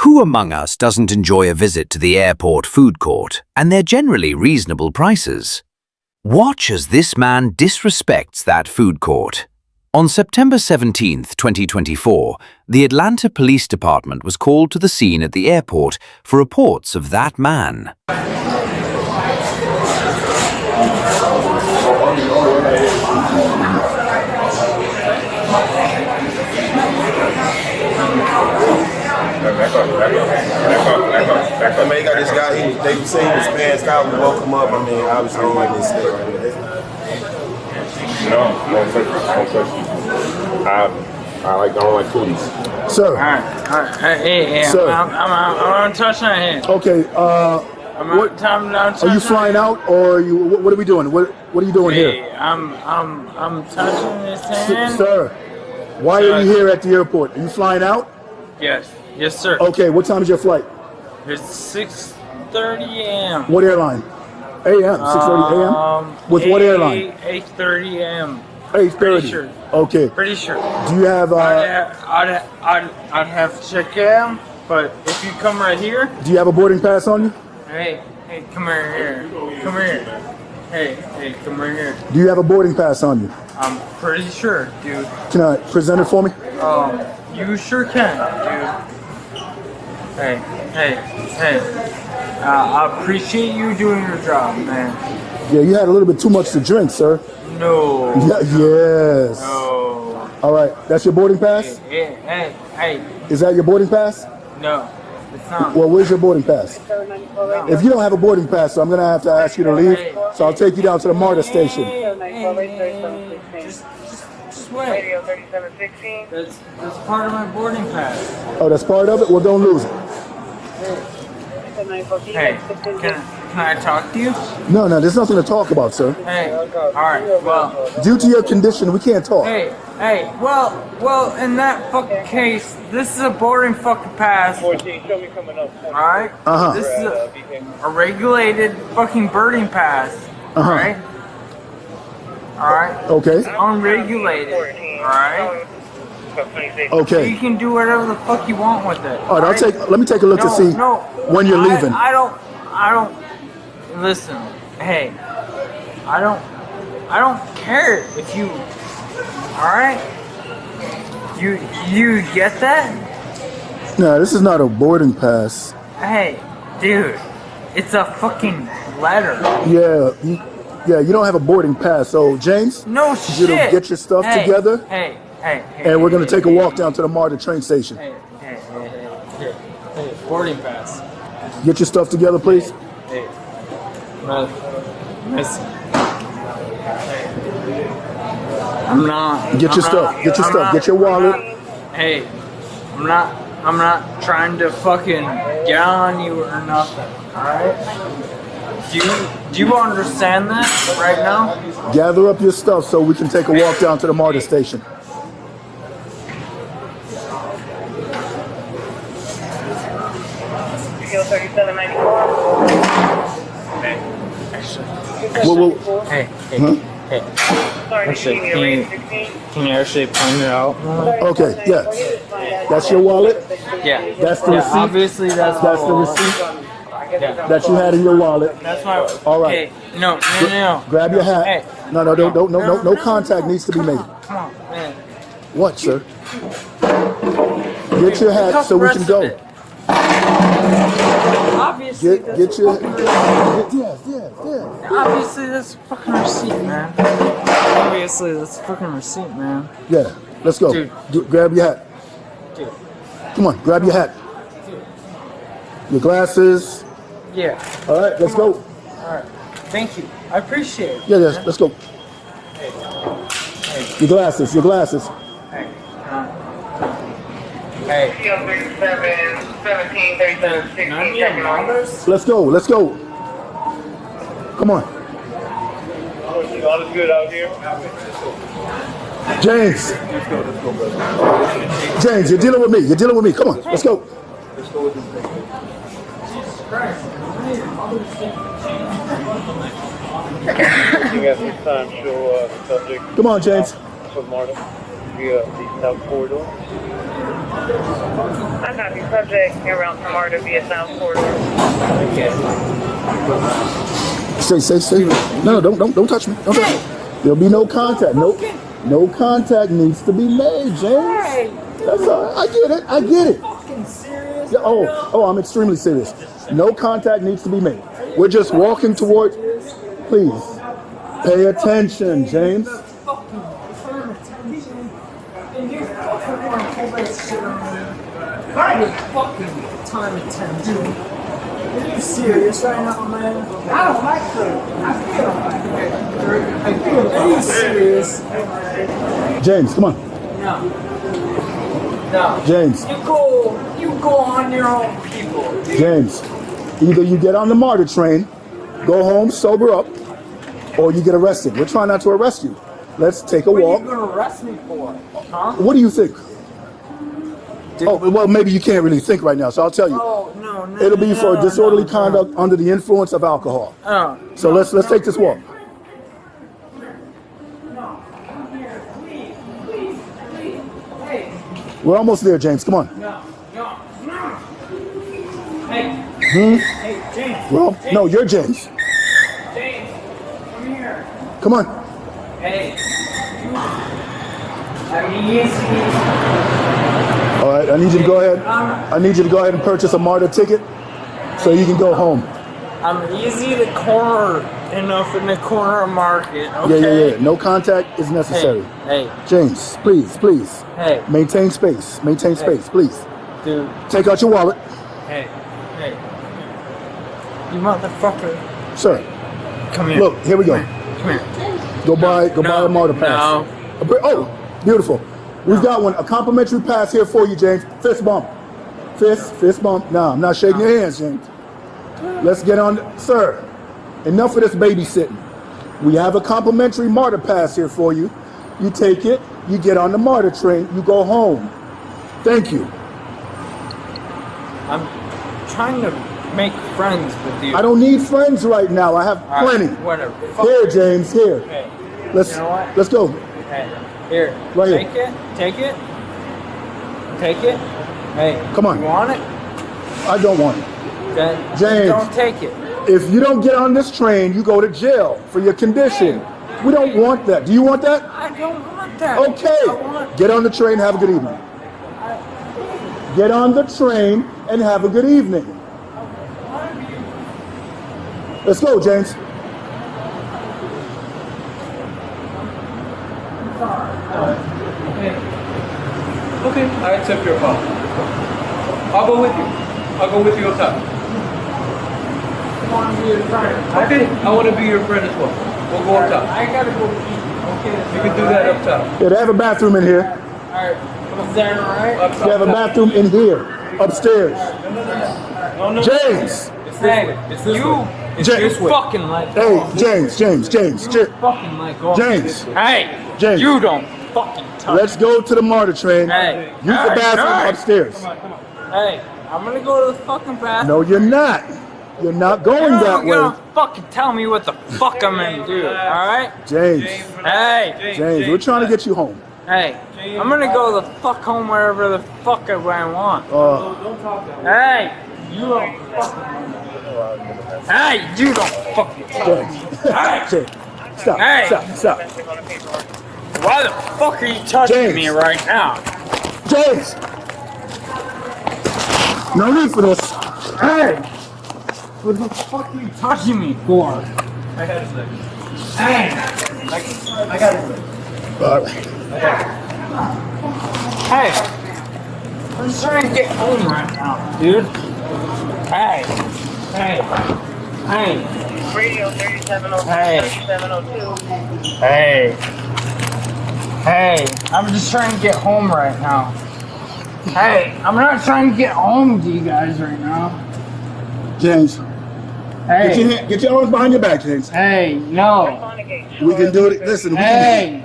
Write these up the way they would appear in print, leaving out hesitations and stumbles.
Who among us doesn't enjoy a visit to the airport food court, and they're generally reasonable prices? Watch as this man disrespects that food court. On September 17, 2024, the Atlanta Police Department was called to the scene at the airport for reports of that man. I mean, you got this guy, they say he was passed out, we woke him up. I mean, obviously, he wasn't in state right here. No, don't touch me. I don't like cooties. Sir. All right. Hey, Sir. I'm touching that hand. Okay, what are you flying out, or are you? What are we doing? What are you doing here? I'm touching this hand. Sir, why are you here at the airport? Are you flying out? Yes, sir. Okay, what time is your flight? It's 6:30 a.m. What airline? A.M. 6:30 a.m. With what airline? 8:30 a.m. 8:30. Pretty sure. Okay. Pretty sure. Do you have? I'd have to check it out, but if you come right here. Do you have a boarding pass on you? Hey, come here. Come here. Hey, come right here. Do you have a boarding pass on you? I'm pretty sure, dude. Can I present it for me? You sure can, dude. Hey. I appreciate you doing your job, man. Yeah, you had a little bit too much to drink, sir. No. Yes. No. All right, that's your boarding pass? Hey. Is that your boarding pass? No, it's not. Well, where's your boarding pass? If you don't have a boarding pass, so I'm going to have to ask you to leave. So I'll take you down to the MARTA station. Just wait. That's part of my boarding pass. Oh, that's part of it? Well, don't lose it. Hey, can I talk to you? No, there's nothing to talk about, sir. Hey, all right, well. Due to your condition, we can't talk. Hey, well, in that fucking case, this is a boarding fucking pass. 14, show me coming up. All right? This is a regulated fucking boarding pass. All right? All right? Okay. It's unregulated. All right? Okay. You can do whatever the fuck you want with it. All right, let me take a look to see when you're leaving. I don't listen. Hey, I don't care if you. All right. You get that? No, this is not a boarding pass. Hey, dude, it's a fucking letter. Yeah, you don't have a boarding pass. So James, no shit. You to get your stuff together. Hey. And we're gonna take a walk down to the MARTA train station. Hey, boarding pass. Get your stuff together, please. Hey, listen. I'm not. Get your stuff. Get your wallet. Hey, I'm not trying to fucking get on you or nothing. All right? Do you understand that right now? Gather up your stuff so we can take a walk down to the MARTA station. Hey, actually, can you actually point it out? Okay, yeah. That's your wallet? Yeah. That's the receipt? Obviously, that's the receipt that you had in your wallet. That's my. All right. Hey, no. Grab your hat. Hey. No contact needs to be made. Come on, man. What, sir? Get your hat so we can go. Obviously, get your. Obviously, that's a fucking receipt, man. Obviously, that's a fucking receipt, man. Yeah, let's go. Dude. Grab your hat. Dude. Come on, grab your hat. Dude. Your glasses. Yeah. All right, let's go. All right. Thank you. I appreciate it. Yeah, let's go. Hey. Your glasses. Hey. Hey. 17, 37, 16, Let's go. Come on. All is good out here. James. Let's go, brother. James, you're dealing with me. Come on, let's go. Let's go with this thing. Jesus Christ. You got this time show the subject. Come on, James. From MARTA via the south corridor. I'm happy subject en route from R to via South Corridor. Stay. No, don't touch me. Don't touch me. There'll be no contact. No contact needs to be made, James. That's all right. I get it. Fucking serious? Yeah, oh, I'm extremely serious. No contact needs to be made. We're just walking toward. Please, pay attention, James. Fucking turn attention. And you fucking want to pull that shit on me. You're fucking time attention. Are you serious right now, man? I don't like her. I feel like her. Are you serious? James, come on. No. James. You go on your own, people. James, either you get on the MARTA train, go home, sober up, or you get arrested. We're trying not to arrest you. Let's take a What walk. are you gonna arrest me for? Huh? What do you think? Well, maybe you can't really think right now, so I'll tell you. Oh, no. It'll be for disorderly conduct under the influence of alcohol. So let's take this walk. We're almost there, James. Come on. No. Hey. Hey, James. Well, no, you're James. James, come here. Come on. Hey. I'm easy. All right, I need you to go ahead. I need you to go ahead and purchase a MARTA ticket so you can go home. I'm easy to corner enough in the corner market, okay? Yeah. No contact is necessary. Hey. James, please. Hey. Maintain space, please. Dude. Take out your wallet. Hey. You motherfucker. Sir. Come here. Look, here we go. Come here. Go buy a MARTA pass. No. Oh, beautiful. We've got one. A complimentary pass here for you, James. Fist bump. Fist bump. No, I'm not shaking your hands, James. Let's get on. Sir, enough of this babysitting. We have a complimentary MARTA pass here for you. You take it, you get on the MARTA train, you go home. Thank you. I'm trying to make friends with you. I don't need friends right now. I have plenty. Whatever. Here, James, here. Hey. Let's You know what? let's go. Hey. Here. Right here. Take it. Hey. Come on. You want it? I don't want it. Then James. don't take it. If you don't get on this train, you go to jail for your condition. We don't want that. Do you want that? I don't want that. Okay. Get on the train, have a good evening. Get on the train and have a good evening. Let's go, James. Okay, I accept your call. I'll go with you. I'll go with you up top. I want to be your friend. Okay, I want to be your friend as well. We'll go up top. I gotta go pee. Okay. You can do that up top. Yeah, they have a bathroom in here. Alright. Is that alright? Up top. They have a bathroom in here, upstairs. No. James. It's this way. It's this way. It's James. this way. Fucking let go. Hey, James. Fucking let go. James. Hey. James. You don't fucking touch. Let's go to the MARTA train. Hey. Use the bathroom upstairs. Hey. I'm gonna go to the fucking bathroom. No, you're not. You're not going that You're gonna way. fucking tell me what the fuck I'm gonna do, alright? James. Hey. James, we're trying to get you home. Hey. I'm gonna go the fuck home wherever the fuck I want. Don't talk that way. Hey. You don't fucking. Hey. You don't fucking touch me. James. Stop. Hey. Stop. Why the fuck are you touching James. me right now? James. No need for this. Hey! What the fuck are you touching me for? I had a second. Hey! I got it. All right. Hey! I'm just trying to get home right now, dude. Hey! Radio 3702. Hey. 3702. Hey! I'm just trying to get home right now. Hey! I'm not trying to get home to you guys right now. James. Hey! Get your arms behind your back, James. Hey! No! We can do it. Listen, we can. Hey!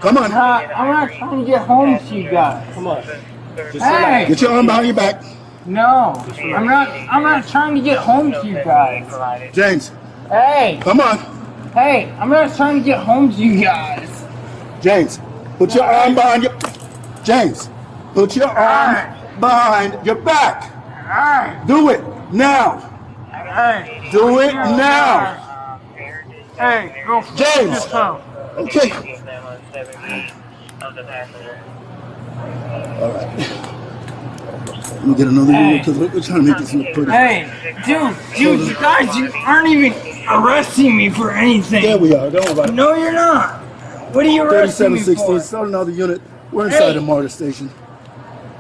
Come on. I'm not trying to get home to you guys. Come on. Hey! Get your arm behind your back. No, I'm not trying to get home to you guys. James. Hey, Come on. hey, I'm not trying to get home to you guys. James. Put your arm behind your. James. Put your arm behind your back. Alright. Do it now. Hey. Do it now. Hey, go fuck James. yourself. Okay. Of the passenger. All right. Let me get another unit because we're trying to make this look pretty. Hey, dude, you guys, you aren't even arresting me for anything. There we are. Don't worry about it. No, you're not. What are you arresting me 3716. for? Start another unit. We're inside Hey. the MARTA station.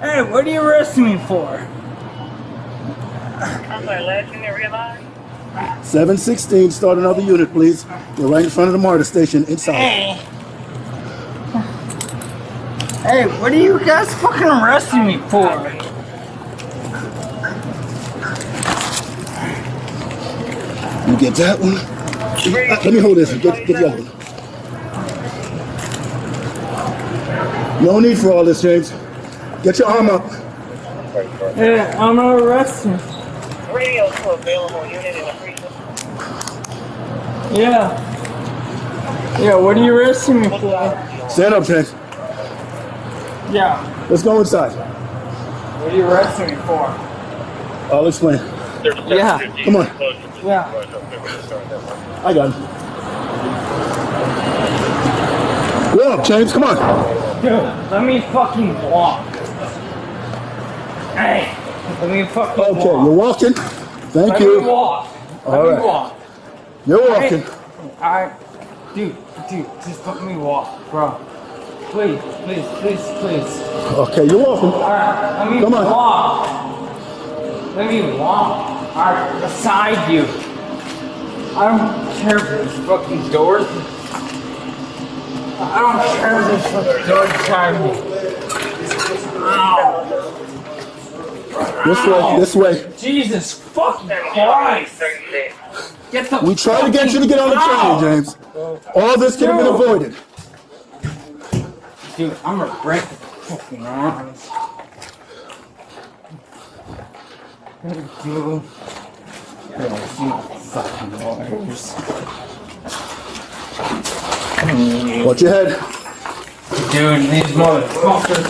Hey, what are you arresting me for? I'm sorry, last unit realized? 716. Start another unit, please. We're right in front of the MARTA station inside. Hey. Hey, what are you guys fucking arresting me for? You get that one. Let me hold this. Get the other one. No need for all this, James. Get your arm up. Yeah, I'm arresting. Radio to available unit in the precinct. Yeah, what are you arresting me for? Stand up, James. Yeah, Let's go inside. what are you arresting me for? I'll explain. Yeah, Come on. yeah. I got him. Go up, James. Come on. Dude, let me fucking walk. Hey, let me fucking Okay, walk. you're walking. Thank Let you. me walk. All Let right. me walk. You're walking. Alright, dude, just let me walk, bro. Please. Okay, you're walking. Alright, let me Come on. walk. Let me walk. Alright, beside you. I don't care for this fucking doors. I don't care for this fucking door beside me. Ow. This way. Jesus fucking Christ. Get the We tried to get you to get on the train, James. All this could have been avoided. Dude, I'm gonna break the fucking arms. Dude. Fucking lawyers. Watch your head. Dude, these motherfuckers.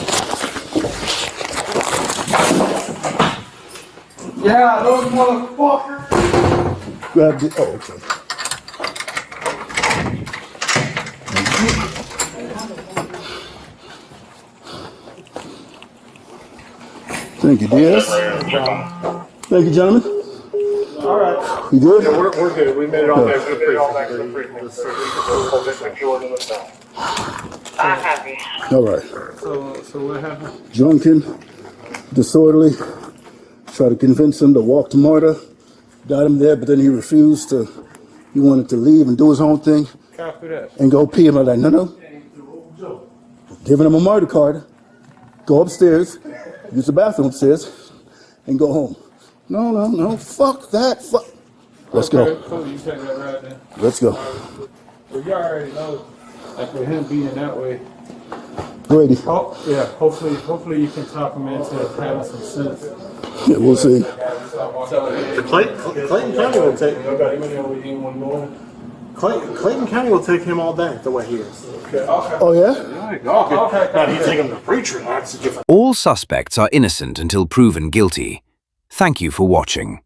Yeah, those motherfuckers. Grab the. Oh, okay. Thank you, Diaz. Thank you, gentlemen. All right. You good? Yeah, we're good. We made it all back to the I'm happy. All right. So what happened? Drunken, disorderly. Tried to convince him to walk to MARTA. Got him there, but then he refused to. He wanted to leave and do his own thing Copy that. and go pee. I'm like, no. Giving him a MARTA card. Go upstairs, use the bathroom upstairs, and go home. No. Fuck that. Fuck. Let's go. Cool. You take that right then. Let's go. Well, you already know, like with him being that way. Grady. Oh, yeah. Hopefully you can talk him into having some sense. Yeah, we'll see. Clayton County will take Clayton County will take him all day the way he is. Oh, yeah? Now you take him to preacher, that's a different. All suspects are innocent until proven guilty. Thank you for watching.